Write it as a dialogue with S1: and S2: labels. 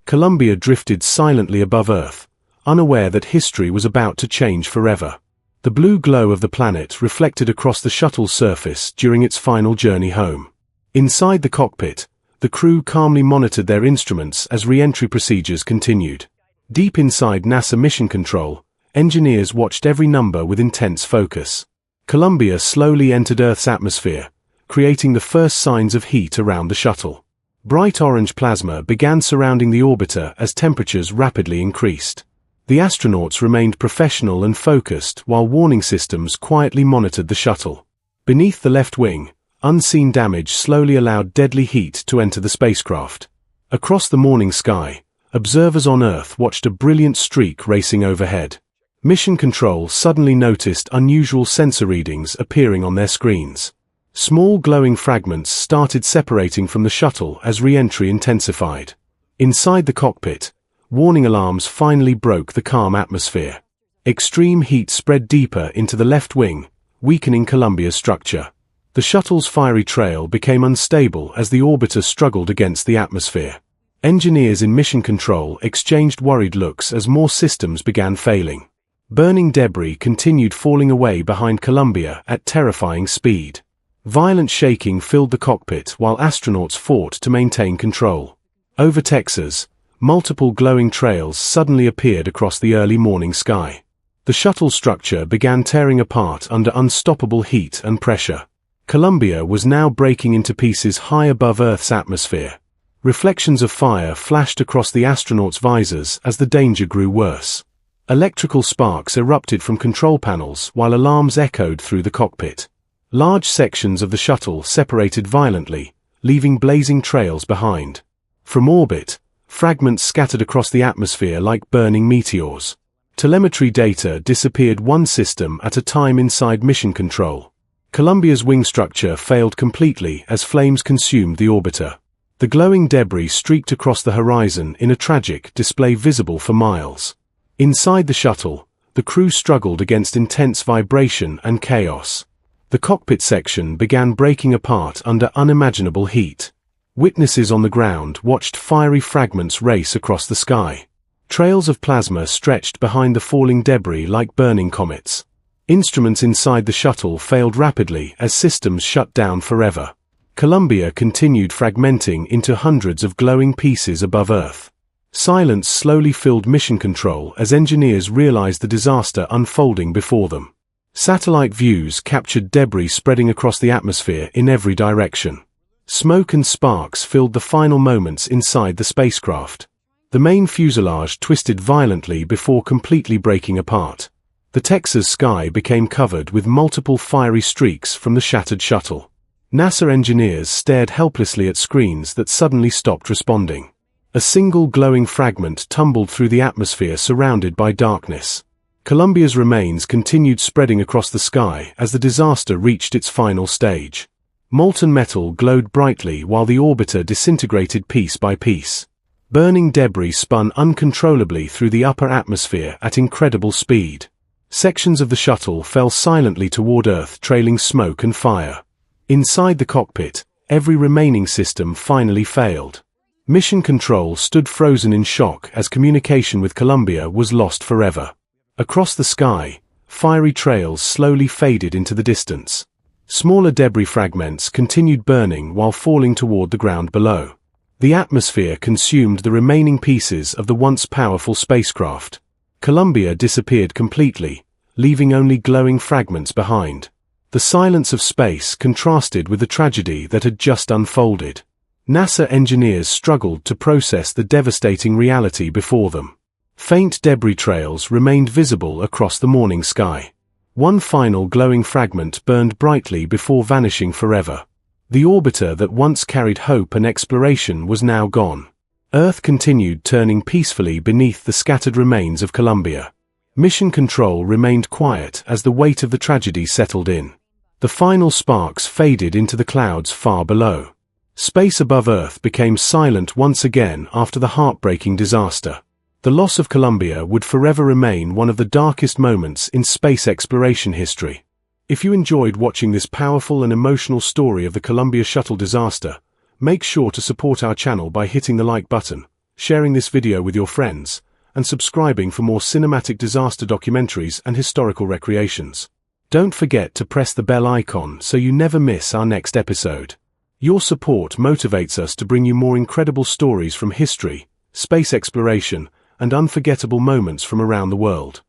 S1: Columbia drifted silently above Earth, unaware that history was about to change forever. The blue glow of the planet reflected across the shuttle's surface during its final journey home. Inside the cockpit, the crew calmly monitored their instruments as re-entry procedures continued. Deep inside NASA Mission Control, engineers watched every number with intense focus. Columbia slowly entered Earth's atmosphere, creating the first signs of heat around the shuttle. Bright orange plasma began surrounding the orbiter as temperatures rapidly increased. The astronauts remained professional and focused while warning systems quietly monitored the shuttle. Beneath the left wing, unseen damage slowly allowed deadly heat to enter the spacecraft. Across the morning sky, observers on Earth watched a brilliant streak racing overhead. Mission Control suddenly noticed unusual sensor readings appearing on their screens. Small glowing fragments started separating from the shuttle as re-entry intensified. Inside the cockpit, warning alarms finally broke the calm atmosphere. Extreme heat spread deeper into the left wing, weakening Columbia's structure. The shuttle's fiery trail became unstable as the orbiter struggled against the atmosphere. Engineers in Mission Control exchanged worried looks as more systems began failing. Burning debris continued falling away behind Columbia at terrifying speed. Violent shaking filled the cockpit while astronauts fought to maintain control. Over Texas, multiple glowing trails suddenly appeared across the early morning sky. The shuttle structure began tearing apart under unstoppable heat and pressure. Columbia was now breaking into pieces high above Earth's atmosphere. Reflections of fire flashed across the astronauts' visors as the danger grew worse. Electrical sparks erupted from control panels while alarms echoed through the cockpit. Large sections of the shuttle separated violently, leaving blazing trails behind. From orbit, fragments scattered across the atmosphere like burning meteors. Telemetry data disappeared one system at a time inside Mission Control. Columbia's wing structure failed completely as flames consumed the orbiter. The glowing debris streaked across the horizon in a tragic display visible for miles. Inside the shuttle, the crew struggled against intense vibration and chaos. The cockpit section began breaking apart under unimaginable heat. Witnesses on the ground watched fiery fragments race across the sky. Trails of plasma stretched behind the falling debris like burning comets. Instruments inside the shuttle failed rapidly as systems shut down forever. Columbia continued fragmenting into hundreds of glowing pieces above Earth. Silence slowly filled Mission Control as engineers realized the disaster unfolding before them. Satellite views captured debris spreading across the atmosphere in every direction. Smoke and sparks filled the final moments inside the spacecraft. The main fuselage twisted violently before completely breaking apart. The Texas sky became covered with multiple fiery streaks from the shattered shuttle. NASA engineers stared helplessly at screens that suddenly stopped responding. A single glowing fragment tumbled through the atmosphere surrounded by darkness. Columbia's remains continued spreading across the sky as the disaster reached its final stage. Molten metal glowed brightly while the orbiter disintegrated piece by piece. Burning debris spun uncontrollably through the upper atmosphere at incredible speed. Sections of the shuttle fell silently toward Earth, trailing smoke and fire. Inside the cockpit, every remaining system finally failed. Mission Control stood frozen in shock as communication with Columbia was lost forever. Across the sky, fiery trails slowly faded into the distance. Smaller debris fragments continued burning while falling toward the ground below. The atmosphere consumed the remaining pieces of the once powerful spacecraft. Columbia disappeared completely, leaving only glowing fragments behind. The silence of space contrasted with the tragedy that had just unfolded. NASA engineers struggled to process the devastating reality before them. Faint debris trails remained visible across the morning sky. One final glowing fragment burned brightly before vanishing forever. The orbiter that once carried hope and exploration was now gone. Earth continued turning peacefully beneath the scattered remains of Columbia. Mission Control remained quiet as the weight of the tragedy settled in. The final sparks faded into the clouds far below. Space above Earth became silent once again after the heartbreaking disaster. The loss of Columbia would forever remain one of the darkest moments in space exploration history. If you enjoyed watching this powerful and emotional story of the Columbia Shuttle disaster, make sure to support our channel by hitting the like button, sharing this video with your friends, and subscribing for more cinematic disaster documentaries and historical recreations. Don't forget to press the bell icon so you never miss our next episode. Your support motivates us to bring you more incredible stories from history, space exploration, and unforgettable moments from around the world.